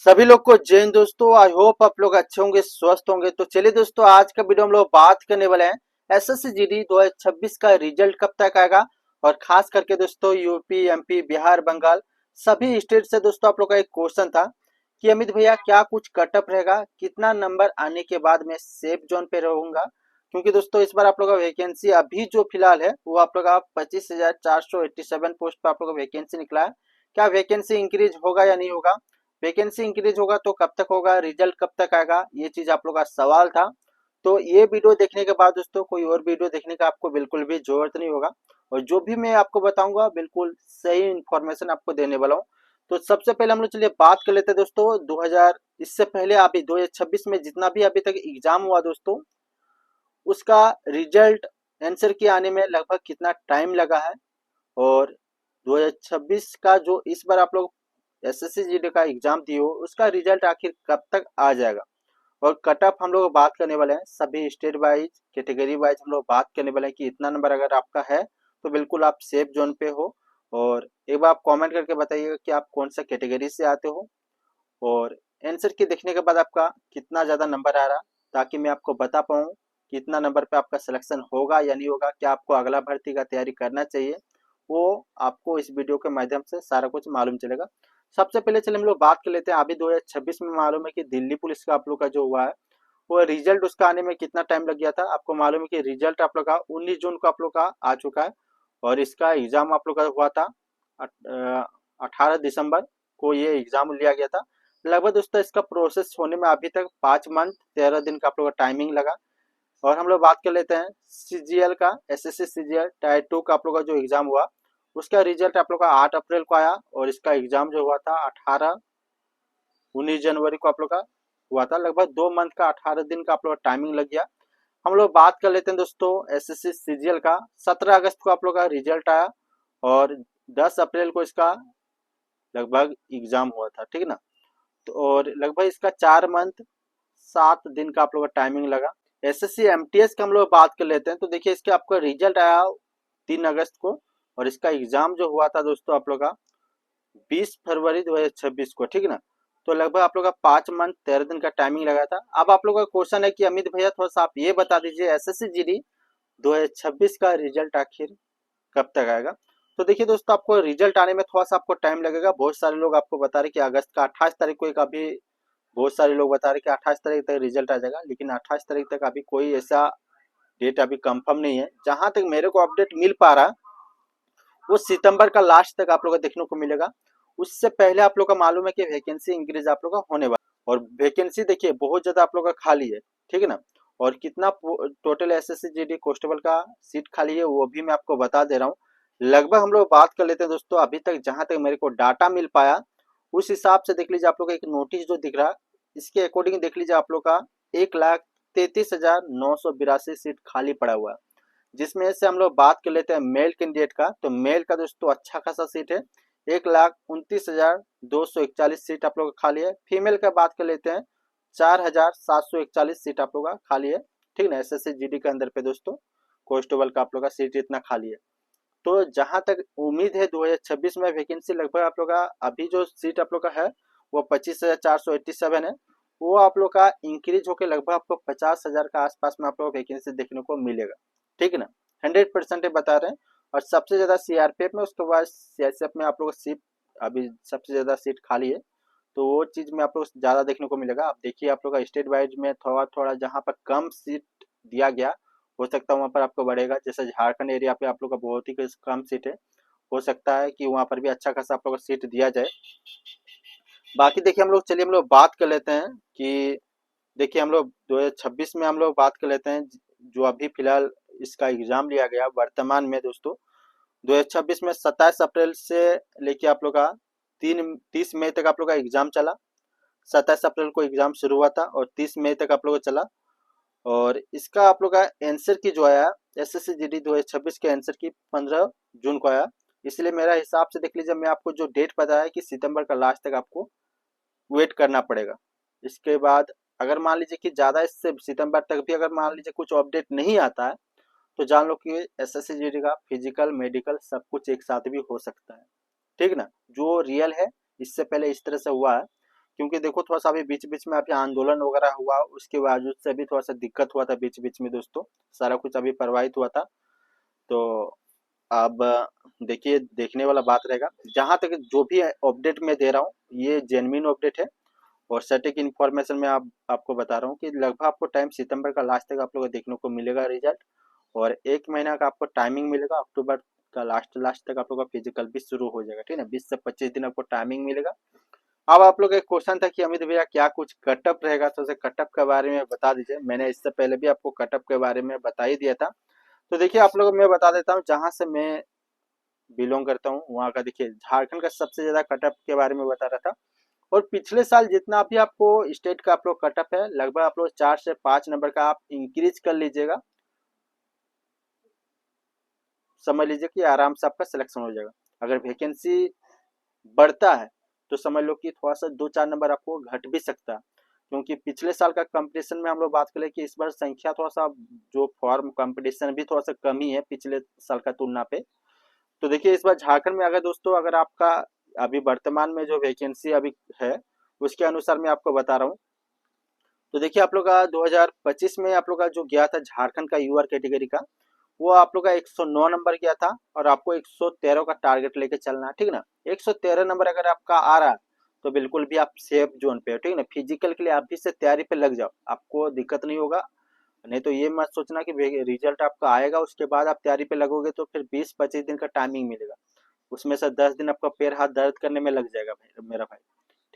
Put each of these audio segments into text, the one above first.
सभी लोग को जय हिंद दोस्तों। आई होप आप लोग अच्छे होंगे, स्वस्थ होंगे। तो चलिए दोस्तों, आज का वीडियो हम लोग बात करने वाले हैं एसएससी जीडी 2026 का रिजल्ट कब तक आएगा। और खास करके दोस्तों यूपी, एमपी, बिहार, बंगाल सभी स्टेट से दोस्तों आप लोग का एक क्वेश्चन था कि अमित भैया क्या कुछ कटअप रहेगा, कितना नंबर आने के बाद मैं सेफ जोन पे रहूंगा। क्योंकि दोस्तों इस बार आप लोग का वैकेंसी अभी जो फिलहाल है वो आप लोग का 25,487 पोस्ट पर आप लोग का वैकेंसी निकला है। क्या वैकेंसी इंक्रीज होगा या नहीं होगा, वैकेंसी इंक्रीज होगा तो कब तक होगा, रिजल्ट कब तक आएगा, ये चीज आप लोग का सवाल था। तो ये वीडियो देखने के बाद दोस्तों कोई और वीडियो देखने का आपको बिल्कुल भी जरूरत नहीं होगा। और जो भी मैं आपको बताऊंगा बिल्कुल सही इन्फॉर्मेशन आपको देने वाला हूँ। तो सबसे पहले हम लोग चलिए बात कर लेते हैं दोस्तों 2000 इससे पहले अभी 2026 में जितना भी अभी तक एग्जाम हुआ दोस्तों, उसका रिजल्ट आंसर के आने में लगभग कितना टाइम लगा है। और 2026 का जो इस बार आप लोग एसएससी जीडी का एग्जाम दिए हो उसका रिजल्ट आखिर कब तक आ जाएगा। और कट ऑफ हम लोग बात करने वाले हैं सभी स्टेट वाइज, कैटेगरी वाइज हम लोग बात करने वाले हैं कि इतना नंबर अगर आपका है तो बिल्कुल आप सेफ जोन पे हो। और एक बार आप कमेंट करके बताइएगा कि आप कौन सा कैटेगरी से आते हो और आंसर की देखने के बाद आपका कितना ज़्यादा नंबर आ रहा, ताकि मैं आपको बता पाऊँ कितना नंबर पे आपका सिलेक्शन होगा या नहीं होगा, क्या आपको अगला भर्ती का तैयारी करना चाहिए। वो आपको इस वीडियो के माध्यम से सारा कुछ मालूम चलेगा। सबसे पहले चलिए हम लोग बात कर लेते हैं अभी 2026 में मालूम है कि दिल्ली पुलिस का आप लोग का जो हुआ है वो रिजल्ट उसका आने में कितना टाइम लग गया था। आपको मालूम है कि रिजल्ट आप लोग का 19 जून को आप लोग का आ चुका है। और इसका एग्जाम आप लोग का हुआ था 18 दिसंबर को ये एग्जाम लिया गया था। लगभग दोस्तों इसका प्रोसेस होने में अभी तक 5 मंथ 13 दिन का आप लोग का टाइमिंग लगा। और हम लोग बात कर लेते हैं सीजीएल का, एसएससी सीजीएल टायर 2 का आप लोग का जो एग्जाम हुआ उसका रिजल्ट आप लोग का 8 अप्रैल को आया। और इसका एग्जाम जो हुआ था 19 जनवरी को आप लोग का हुआ था। लगभग 2 मंथ का 18 दिन का आप लोग का टाइमिंग लग गया। हम लोग बात कर लेते हैं दोस्तों एसएससी सीजीएल का, 17 अगस्त को आप लोग का रिजल्ट आया। और 10 अप्रैल को इसका लगभग एग्जाम हुआ था, ठीक है ना। तो और लगभग इसका 4 मंथ 7 दिन का आप लोग का टाइमिंग लगा। एसएससी एमटीएस का हम लोग बात कर लेते हैं तो देखिए इसके आपका रिजल्ट आया 3 अगस्त को। और इसका एग्जाम जो हुआ था दोस्तों आप लोग का 20 फरवरी 2026 को, ठीक है ना। तो लगभग आप लोग का 5 मंथ 13 दिन का टाइमिंग लगा था। अब आप लोग का क्वेश्चन है कि अमित भैया थोड़ा सा आप ये बता दीजिए एसएससी जीडी 2026 का रिजल्ट आखिर कब तक आएगा। तो देखिए दोस्तों आपको रिजल्ट आने में थोड़ा सा आपको टाइम लगेगा। बहुत सारे लोग आपको बता रहे कि अगस्त का 28 तारीख को एक अभी बहुत सारे लोग बता रहे कि 28 तारीख तक रिजल्ट आ जाएगा, लेकिन 28 तारीख तक अभी कोई ऐसा डेट अभी कंफर्म नहीं है। जहां तक मेरे को अपडेट मिल पा रहा वो सितंबर का लास्ट तक आप लोग को देखने को मिलेगा। उससे पहले आप लोग का मालूम है कि वैकेंसी इंक्रीज आप लोग का होने वाला। और वैकेंसी देखिए बहुत ज्यादा आप लोग का खाली है, ठीक है ना। और कितना टोटल एसएससी जीडी कांस्टेबल का सीट खाली है वो भी मैं आपको बता दे रहा हूँ। लगभग हम लोग बात कर लेते हैं दोस्तों, अभी तक जहां तक मेरे को डाटा मिल पाया उस हिसाब से देख लीजिए आप लोग का एक नोटिस जो दिख रहा है इसके अकॉर्डिंग देख लीजिए आप लोग का 1,33,982 सीट खाली पड़ा हुआ है। जिसमें से हम लोग बात कर लेते हैं मेल कैंडिडेट का, तो मेल का दोस्तों अच्छा खासा सीट है, 1,29,241 सीट आप लोग का खाली है। फीमेल का बात कर लेते हैं 4,741 सीट आप लोग का खाली है, ठीक ना। एसएससी जीडी के अंदर पे दोस्तों कांस्टेबल का आप लोग का सीट इतना खाली है। तो जहां तक उम्मीद है 2026 में वैकेंसी लगभग आप लोग का अभी जो सीट आप लोग का है वो 25,487 है। वो आप लोग का इंक्रीज होकर लगभग आपको 50,000 का आसपास में आप लोग वैकेंसी देखने को मिलेगा, ठीक है ना। 100% बता रहे हैं। और सबसे ज्यादा सीआरपीएफ में, उसके बाद सीएसएफ में आप लोग का सीट अभी सबसे ज्यादा सीट खाली है। तो वो चीज में आप लोग ज्यादा देखने को मिलेगा। आप देखिए आप लोग का स्टेट वाइज में थोड़ा थोड़ा जहाँ पर कम सीट दिया गया हो सकता है वहाँ पर आपको बढ़ेगा। जैसे झारखंड एरिया पे आप लोग का बहुत ही कम सीट है, हो सकता है कि वहाँ पर भी अच्छा खासा आप लोग को सीट दिया जाए। बाकी देखिए हम लोग चलिए हम लोग बात कर लेते हैं कि देखिए हम लोग 2026 में हम लोग बात कर लेते हैं जो अभी फिलहाल इसका एग्जाम लिया गया वर्तमान में दोस्तों। 2026 में 27 अप्रैल से लेके आप लोग का 30 मई तक आप लोग का एग्जाम चला। 27 अप्रैल को एग्जाम शुरू हुआ था और 30 मई तक आप लोग का चला। और इसका आप लोग का आंसर की जो आया एसएससी जीडी 2026 के आंसर की 15 जून को आया। इसलिए मेरा हिसाब से देख लीजिए, मैं आपको जो डेट बताया कि सितंबर का लास्ट तक आपको वेट करना पड़ेगा। इसके बाद अगर मान लीजिए कि ज़्यादा इससे सितंबर तक भी अगर मान लीजिए कुछ अपडेट नहीं आता है तो जान लो कि एसएससी जीडी का फिजिकल मेडिकल सब कुछ एक साथ भी हो सकता है, ठीक ना। जो रियल है इससे पहले इस तरह से हुआ है क्योंकि देखो थोड़ा सा अभी बीच बीच में अभी आंदोलन वगैरह हुआ, उसके वजह से भी थोड़ा सा दिक्कत हुआ था बीच बीच में दोस्तों, सारा कुछ अभी प्रवाहित हुआ था। तो अब देखिए देखने वाला बात रहेगा। जहां तक जो भी अपडेट मैं दे रहा हूँ ये जेन्युइन अपडेट है और सटीक इन्फॉर्मेशन में आपको बता रहा हूँ कि लगभग आपको टाइम सितंबर का लास्ट तक आप लोगों को देखने को मिलेगा रिजल्ट, और 1 महीना का आपको टाइमिंग मिलेगा। अक्टूबर का लास्ट तक आप लोग का फिजिकल भी शुरू हो जाएगा, ठीक है ना। 20 से 25 दिन आपको टाइमिंग मिलेगा। अब आप लोग एक क्वेश्चन था कि अमित भैया क्या कुछ कटअप रहेगा, तो उसे कटअप के बारे में बता दीजिए। मैंने इससे पहले भी आपको कटअप के बारे में बता ही दिया था। तो देखिए आप लोग मैं बता देता हूँ, जहां से मैं बिलोंग करता हूँ वहाँ का देखिए झारखंड का सबसे ज्यादा कटअप के बारे में बता रहा था। और पिछले साल जितना भी आपको स्टेट का आप लोग कटअप है, लगभग आप लोग 4 से 5 नंबर का आप इंक्रीज कर लीजिएगा, समझ लीजिए कि आराम से आपका सिलेक्शन हो जाएगा। अगर वैकेंसी बढ़ता है तो समझ लो कि थोड़ा सा 2-4 नंबर आपको घट भी सकता है, क्योंकि पिछले साल का कंपटीशन में हम लोग बात करें कि इस बार संख्या थोड़ा सा जो फॉर्म कंपटीशन भी थोड़ा सा कम ही है पिछले साल का तुलना पे। तो देखिए इस बार झारखंड में अगर दोस्तों अगर आपका अभी वर्तमान में जो वैकेंसी अभी है उसके अनुसार मैं आपको बता रहा हूँ। तो देखिए आप लोग का 2025 में आप लोग का जो गया था झारखंड का यूआर कैटेगरी का, वो आप लोग का 109 नंबर गया था और आपको 113 का टारगेट लेके चलना है, ठीक ना। 113 नंबर अगर आपका आ रहा है तो बिल्कुल भी आप सेफ जोन पे हो, ठीक ना। फिजिकल के लिए आप भी से तैयारी पे लग जाओ, आपको दिक्कत नहीं होगा। नहीं तो ये मत सोचना कि रिजल्ट आपका आएगा उसके बाद आप तैयारी पे लगोगे तो फिर 20-25 दिन का टाइमिंग मिलेगा, उसमें से 10 दिन आपका पैर हाथ दर्द करने में लग जाएगा भाई मेरा भाई,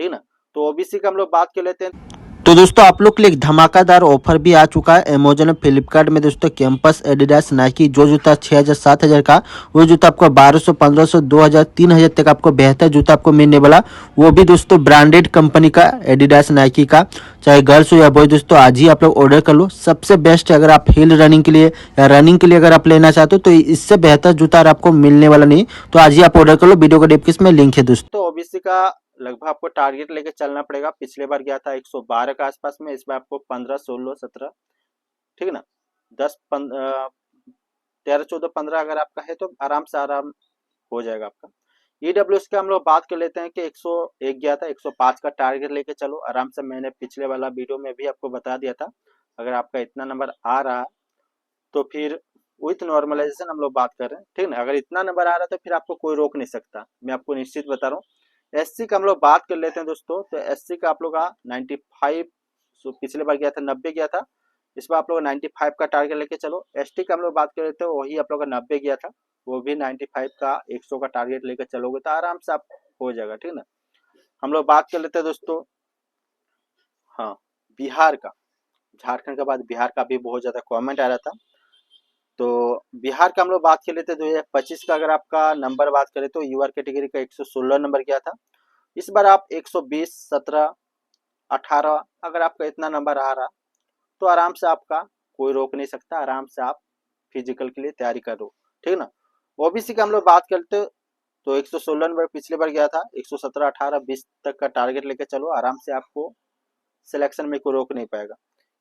ठीक ना। तो ओबीसी का हम लोग बात कर लेते हैं। तो दोस्तों आप लोग के लिए एक धमाकेदार ऑफर भी आ चुका है अमेजोन और फ्लिपकार्ट में दोस्तों। कैंपस एडिडास नाइकी जो जूता 6,000 7,000 का, वो जूता आपको 1,200 1,500 2,000 3,000 तक आपको बेहतर जूता आपको मिलने वाला। वो भी दोस्तों ब्रांडेड कंपनी का एडिडास नाइकी का, चाहे गर्ल्स हो या बॉय। दोस्तों आज ही आप लोग ऑर्डर कर लो, सबसे बेस्ट है। अगर आप हिल रनिंग के लिए या रनिंग के लिए अगर आप लेना चाहते हो तो इससे बेहतर जूता आपको मिलने वाला नहीं। तो आज ही आप ऑर्डर कर लो, वीडियो का डिस्क्रिप्शन में लिंक है दोस्तों। तो ओबीसी का लगभग आपको टारगेट लेके चलना पड़ेगा। पिछले बार गया था 112 के आसपास में, इस बार आपको 15 16 17, ठीक है ना। 10 13 14 15 अगर आपका है तो आराम से आराम हो जाएगा आपका। ईडब्ल्यूएस का हम लोग बात कर लेते हैं कि 101 गया था, 105 का टारगेट लेके चलो आराम से। मैंने पिछले वाला वीडियो में भी आपको बता दिया था, अगर आपका इतना नंबर आ रहा है तो फिर विथ नॉर्मलाइजेशन हम लोग बात कर रहे हैं, ठीक है ना। अगर इतना नंबर आ रहा है तो फिर आपको कोई रोक नहीं सकता, मैं आपको निश्चित बता रहा हूँ। एससी का हम लोग बात कर लेते हैं दोस्तों। तो एससी का आप लोग का 95, पिछले बार गया था 90 गया था, इस बार आप लोग 95 का टारगेट लेके चलो। एसटी का हम लोग बात कर लेते हैं, वही आप लोग का 90 गया था, वो भी 95 का 100 का टारगेट लेकर चलोगे तो आराम से आप हो जाएगा, ठीक है ना। हम लोग बात कर लेते हैं दोस्तों, हाँ, बिहार का। झारखंड के बाद बिहार का भी बहुत ज्यादा कमेंट आ रहा था, तो बिहार का हम लोग बात कर लेते हैं। 2025 का अगर आपका नंबर बात करें तो यूआर कैटेगरी का 116 नंबर गया था, इस बार आप 120 17 18 अगर आपका इतना नंबर आ रहा तो आराम से आपका कोई रोक नहीं सकता, आराम से आप फिजिकल के लिए तैयारी करो, ठीक है ना। ओबीसी का हम लोग बात करते तो 116 नंबर पिछले बार गया था, 117 18 20 तक का टारगेट लेके चलो, आराम से आपको सिलेक्शन में कोई रोक नहीं पाएगा।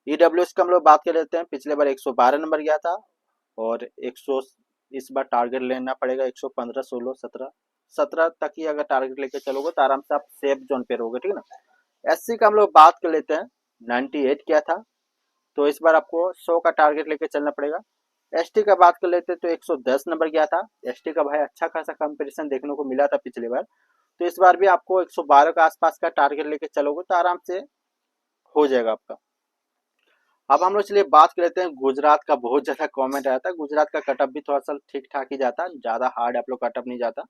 ईडब्ल्यूएस का हम लोग बात कर लेते हैं, पिछले बार 112 नंबर गया था और 100 इस बार टारगेट लेना पड़ेगा 115 16 17 17 तक ही अगर टारगेट लेके चलोगे तो आराम से आप सेफ जोन पे रहोगे, ठीक है ना। एससी का हम लोग बात कर लेते हैं, 98 क्या था, तो इस बार आपको 100 का टारगेट लेके चलना पड़ेगा। एसटी का बात कर लेते हैं तो 110 नंबर गया था, एसटी का भाई अच्छा खासा कंपटीशन देखने को मिला था पिछली बार, तो इस बार भी आपको 112 के आसपास का टारगेट लेके चलोगे तो आराम से हो जाएगा आपका। अब हम लोग चलिए बात कर लेते हैं गुजरात का। बहुत ज्यादा कमेंट आया था, गुजरात का कटअप भी थोड़ा सा ठीक ठाक ही जाता, ज्यादा हार्ड आप लोग कटअप नहीं जाता।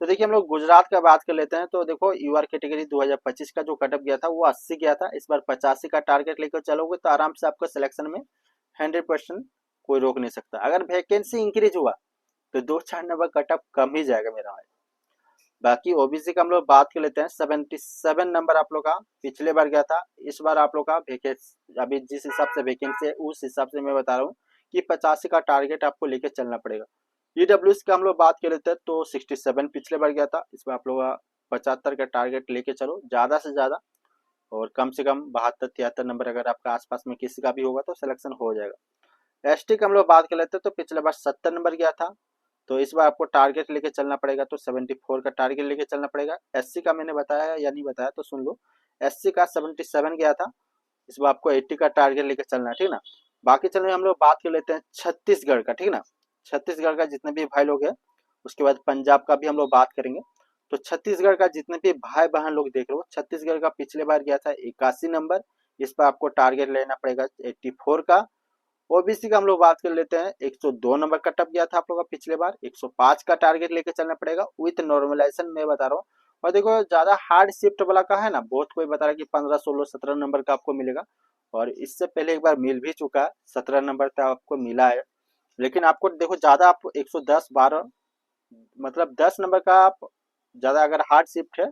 तो देखिए हम लोग गुजरात का बात कर लेते हैं। तो देखो यूआर कैटेगरी 2025 का जो कटअप गया था वो 80 गया था, इस बार 85 का टारगेट लेकर चलोगे तो आराम से आपका सिलेक्शन में 100% कोई रोक नहीं सकता। अगर वैकेंसी इंक्रीज हुआ तो 2-4 नंबर कटअप कम ही जाएगा मेरा भाई। बाकी ओबीसी का हम लोग बात कर लेते हैं, 77 नंबर आप लोग का पिछले बार गया था, इस बार आप लोग का वैकेंसी अभी जिस हिसाब से वैकेंसी है उस हिसाब से मैं बता रहा हूँ कि 85 का टारगेट आपको लेके चलना पड़ेगा। ईडब्ल्यूएस का हम लोग बात कर लेते हैं तो 67 पिछले बार गया था, इस बार आप लोग का 75 का टारगेट लेके चलो ज्यादा से ज्यादा, और कम से कम 72-73 नंबर अगर आपका आसपास में किसी का भी होगा तो सिलेक्शन हो जाएगा। एसटी का हम लोग बात कर लेते हैं तो पिछले बार 70 नंबर गया था, तो इस बार आपको टारगेट लेके चलना पड़ेगा तो 74 का टारगेट लेके चलना पड़ेगा। एससी का मैंने बताया या नहीं बताया तो सुन लो, SC का 77 गया था, इस बार आपको 80 का टारगेट लेकर चलना है, ठीक ना। बाकी चलिए हम लोग बात कर लेते हैं छत्तीसगढ़ का, ठीक ना। छत्तीसगढ़ का जितने भी भाई लोग हैं, उसके बाद पंजाब का भी हम लोग बात करेंगे। तो छत्तीसगढ़ का जितने भी भाई बहन लोग देख रहे हो, छत्तीसगढ़ का पिछले बार गया था 81 नंबर, इस पर आपको टारगेट लेना पड़ेगा 84 का। ओबीसी का हम लोग बात कर लेते हैं, 102 नंबर कटअप गया था आप लोग का पिछले बार, 105 का टारगेट लेके चलना पड़ेगा विथ नॉर्मलाइजेशन में बता रहा हूँ। और देखो ज्यादा हार्ड शिफ्ट वाला का है ना, बहुत कोई बता रहा है कि 15, 16, 17 नंबर का आपको मिलेगा, और इससे पहले एक बार मिल भी चुका है, 17 नंबर तक आपको मिला है। लेकिन आपको देखो ज्यादा आप 110, 12 मतलब 10 नंबर का आप ज्यादा अगर हार्ड शिफ्ट है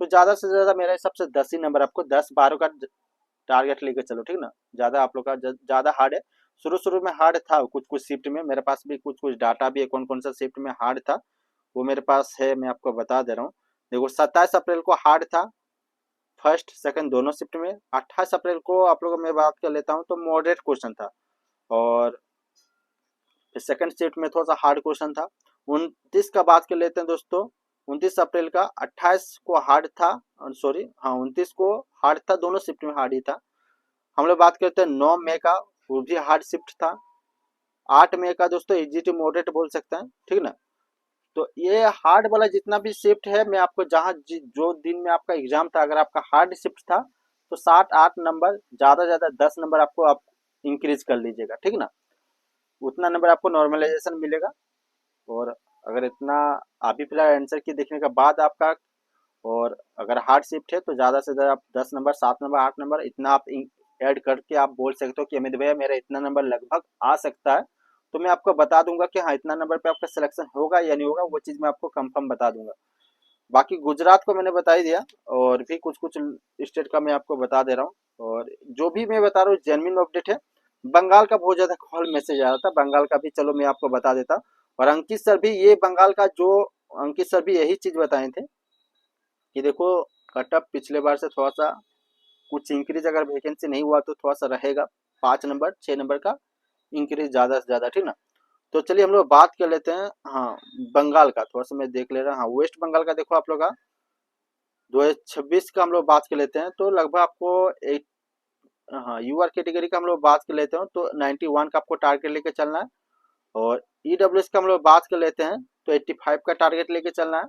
तो ज्यादा से ज्यादा मेरे हिसाब से 10 ही नंबर आपको 10, 12 का टारगेट लेके चलो, ठीक ना। ज्यादा आप लोग का ज्यादा हार्ड है, शुरू शुरू में हार्ड था कुछ कुछ शिफ्ट में, मेरे पास भी कुछ कुछ डाटा भी है कौन कौन सा शिफ्ट में हार्ड था, वो मेरे पास है, मैं आपको बता दे रहा हूँ। देखो 27 अप्रैल को हार्ड था, फर्स्ट सेकंड दोनों शिफ्ट में। 28 अप्रैल को आप लोगों में बात कर लेता हूँ तो मॉडरेट क्वेश्चन था, और सेकंड शिफ्ट में थोड़ा सा हार्ड क्वेश्चन था। 29 का बात कर लेते हैं दोस्तों, 29 अप्रैल का, 28 को हार्ड था, सॉरी हाँ 29 को हार्ड था, दोनों शिफ्ट में हार्ड ही था। हम लोग बात करते हैं 9 मई का, वो भी हार्ड शिफ्ट था। 8 मई का दोस्तों इजी टू मॉडरेट बोल सकते हैं, ठीक ना। तो ये हार्ड वाला जितना भी शिफ्ट है, मैं आपको जहाँ जो दिन में आपका एग्जाम था, अगर आपका हार्ड शिफ्ट था तो 7-8 नंबर, ज्यादा ज्यादा 10 नंबर आपको आप इंक्रीज कर लीजिएगा, ठीक ना। उतना नंबर आपको नॉर्मलाइजेशन मिलेगा। और अगर इतना अभी फिलहाल आंसर की देखने के बाद आपका, और अगर हार्ड शिफ्ट है तो ज़्यादा से ज़्यादा आप 10 नंबर, 7 नंबर, 8 नंबर इतना आप ऐड करके आप बोल सकते हो कि अमित भैया मेरा इतना नंबर लगभग आ सकता है। तो मैं आपको बता दूंगा कि हाँ इतना नंबर पे आपका सिलेक्शन होगा या नहीं होगा, वो चीज़ मैं आपको कंफर्म बता दूंगा। बाकी गुजरात को मैंने बता ही दिया, और भी कुछ कुछ स्टेट का मैं आपको बता दे रहा हूँ। और जो भी मैं बता रहा हूँ जेन्युइन अपडेट है। बंगाल का बहुत ज़्यादा कॉल मैसेज आ रहा था, बंगाल का भी चलो मैं आपको बता देता। और अंकित सर भी ये बंगाल का जो, अंकित सर भी यही चीज़ बताए थे कि देखो कटअप पिछले बार से थोड़ा सा कुछ इंक्रीज, अगर वैकेंसी नहीं हुआ तो थोड़ा सा रहेगा, 5 नंबर 6 नंबर का इंक्रीज ज़्यादा से ज़्यादा, ठीक ना। तो चलिए हम लोग बात कर लेते हैं, हाँ बंगाल का थोड़ा सा मैं देख ले रहा, हाँ वेस्ट बंगाल का देखो आप लोग का 2026 का हम लोग बात कर लेते हैं तो लगभग आपको एक, हाँ यूआर कैटेगरी का हम लोग बात कर लेते हैं तो 91 का आपको टारगेट लेके चलना है। और ईडब्ल्यूएस का हम लोग बात कर लेते हैं तो 85 का टारगेट लेके चलना है।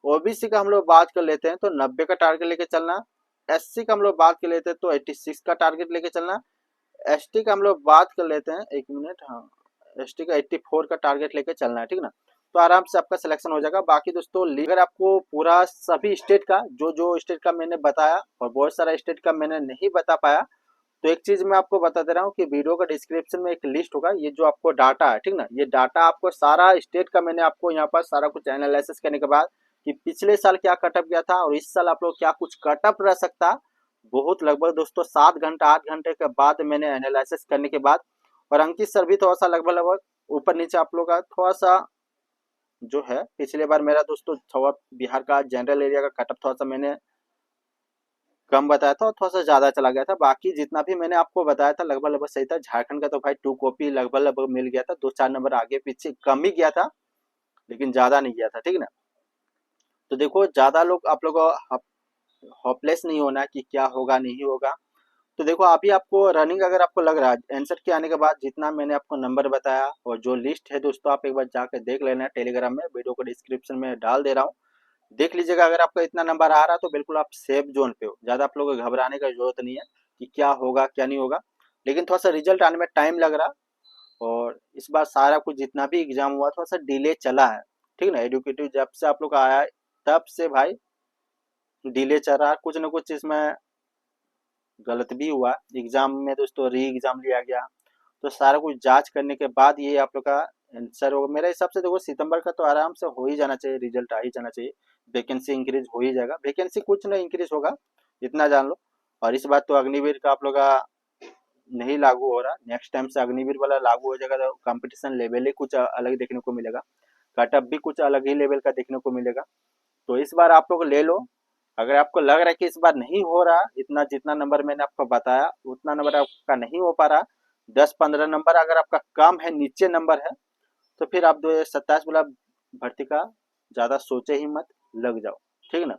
ओबीसी का हम लोग बात कर लेते हैं तो 90 का टारगेट लेके चलना है। एससी का हम लोग बात कर लेते हैं तो 86 का टारगेट लेके चलना है। एसटी का हम लोग बात कर लेते हैं, एक मिनट, हाँ एसटी का 84 का टारगेट लेके चलना है, ठीक ना। तो आराम से आपका सिलेक्शन हो जाएगा। बाकी दोस्तों अगर आपको पूरा सभी स्टेट का, जो जो स्टेट का मैंने बताया और बहुत सारा स्टेट का मैंने नहीं बता पाया, तो एक चीज मैं आपको बता दे रहा हूँ कि वीडियो का डिस्क्रिप्शन में एक लिस्ट होगा, ये जो आपको डाटा है, ठीक ना, ये डाटा आपको सारा स्टेट का मैंने आपको यहाँ पर सारा कुछ एनालिसिस करने के बाद कि पिछले साल क्या कटअप गया था और इस साल आप लोग क्या कुछ कटअप रह सकता, बहुत लगभग दोस्तों 7 घंटा 8 घंटे के बाद मैंने एनालिसिस करने के बाद। और अंकित सर भी थोड़ा सा लगभग लगभग ऊपर नीचे आप लोग का थोड़ा सा जो है, पिछले बार मेरा दोस्तों थोड़ा बिहार का जनरल एरिया का कटअप थोड़ा सा मैंने कम बताया था और थोड़ा सा ज्यादा चला गया था। बाकी जितना भी मैंने आपको बताया था लगभग लगभग सही था। झारखंड का तो भाई 2 कॉपी लगभग लगभग मिल गया था, 2-4 नंबर आगे पीछे कम ही गया था, लेकिन ज्यादा नहीं गया था, ठीक ना। तो देखो ज्यादा लोग आप लोग होपलेस नहीं होना कि क्या होगा नहीं होगा। तो देखो अभी आपको रनिंग अगर आपको लग रहा है आंसर के आने के बाद, जितना मैंने आपको नंबर बताया और जो लिस्ट है दोस्तों, आप एक बार जाकर देख लेना, टेलीग्राम में वीडियो को डिस्क्रिप्शन में डाल दे रहा हूँ, देख लीजिएगा। अगर आपका इतना नंबर आ रहा है तो बिल्कुल आप सेफ जोन पे हो, ज़्यादा आप लोगों को घबराने का जरूरत नहीं है कि क्या होगा क्या नहीं होगा। लेकिन थोड़ा सा रिजल्ट आने में टाइम लग रहा, और इस बार सारा कुछ जितना भी एग्जाम हुआ थोड़ा सा डिले चला है, ठीक ना। एडुकेटिव जब से आप लोग का आया है तब से भाई डिले चल रहा है, कुछ ना कुछ इसमें गलत भी हुआ एग्जाम में दोस्तों, री एग्जाम लिया गया, तो सारा कुछ जांच करने के बाद ये आप लोग का आंसर होगा। मेरे हिसाब से देखो सितंबर का तो आराम से हो ही जाना चाहिए, रिजल्ट आ ही जाना चाहिए, वैकेंसी इंक्रीज हो ही जाएगा। वैकेंसी कुछ ना इंक्रीज होगा, इतना जान लो। और इस बार तो अग्निवीर का आप लोग का नहीं लागू हो रहा, नेक्स्ट टाइम से अग्निवीर वाला लागू हो जाएगा तो कंपटीशन लेवल ही कुछ अलग देखने को मिलेगा, कटअप भी कुछ अलग ही लेवल का देखने को मिलेगा। तो इस बार आप लोग ले लो। अगर आपको लग रहा है कि इस बार नहीं हो रहा इतना, जितना नंबर मैंने आपको बताया उतना नंबर आपका नहीं हो पा रहा, 10-15 नंबर अगर आपका कम है, नीचे नंबर है, तो फिर आप 2027 वाला भर्ती का ज़्यादा सोचे ही मत, लग जाओ, ठीक ना।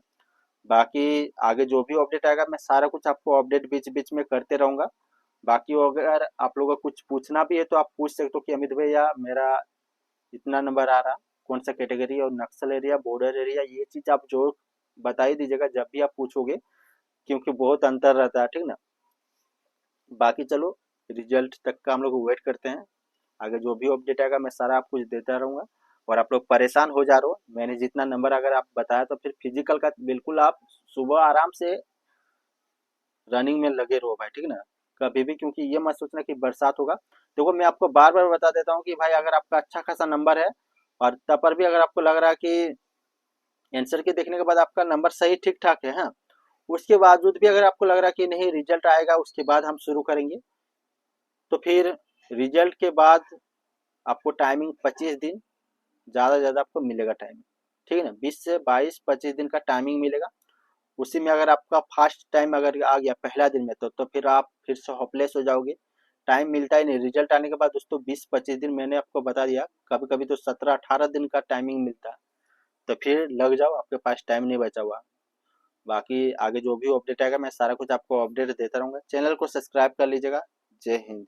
बाकी आगे जो भी अपडेट आएगा मैं सारा कुछ आपको अपडेट बीच बीच में करते रहूंगा। बाकी अगर आप लोगों को कुछ पूछना भी है तो आप पूछ सकते हो कि अमित भैया मेरा इतना नंबर आ रहा, कौन सा कैटेगरी और नक्सल एरिया बॉर्डर एरिया, ये चीज आप जो बता ही दीजिएगा जब भी आप पूछोगे, क्योंकि बहुत अंतर रहता है, ठीक ना। बाकी चलो रिजल्ट तक का हम लोग वेट करते हैं। आगे जो भी अपडेट आएगा मैं सारा आपको देता रहूंगा। और आप लोग परेशान हो जा रहे हो मैंने जितना नंबर अगर आप बताया, तो फिर फिजिकल का बिल्कुल आप सुबह आराम से रनिंग में लगे रहो भाई, ठीक ना। कभी भी क्योंकि ये मत सोचना कि बरसात होगा। देखो मैं आपको बार बार बता देता हूँ कि भाई अगर आपका अच्छा खासा नंबर है और तब पर भी अगर आपको लग रहा है कि आंसर के देखने के बाद आपका नंबर सही ठीक ठाक है, हाँ, उसके बावजूद भी अगर आपको लग रहा है कि नहीं रिजल्ट आएगा उसके बाद हम शुरू करेंगे, तो फिर रिजल्ट के बाद आपको टाइमिंग 25 दिन ज़्यादा से ज़्यादा आपको मिलेगा टाइमिंग, ठीक है ना। 20 से 22 25 दिन का टाइमिंग मिलेगा। उसी में अगर आपका फर्स्ट टाइम अगर आ गया पहला दिन में, तो फिर आप फिर से होपलेस हो जाओगे। टाइम मिलता ही नहीं रिजल्ट आने के बाद दोस्तों, 20 25 दिन मैंने आपको बता दिया, कभी कभी तो 17 18 दिन का टाइमिंग मिलता है। तो फिर लग जाओ, आपके पास टाइम नहीं बचा हुआ। बाकी आगे जो भी अपडेट आएगा मैं सारा कुछ आपको अपडेट देता रहूंगा। चैनल को सब्सक्राइब कर लीजिएगा। जय हिंद।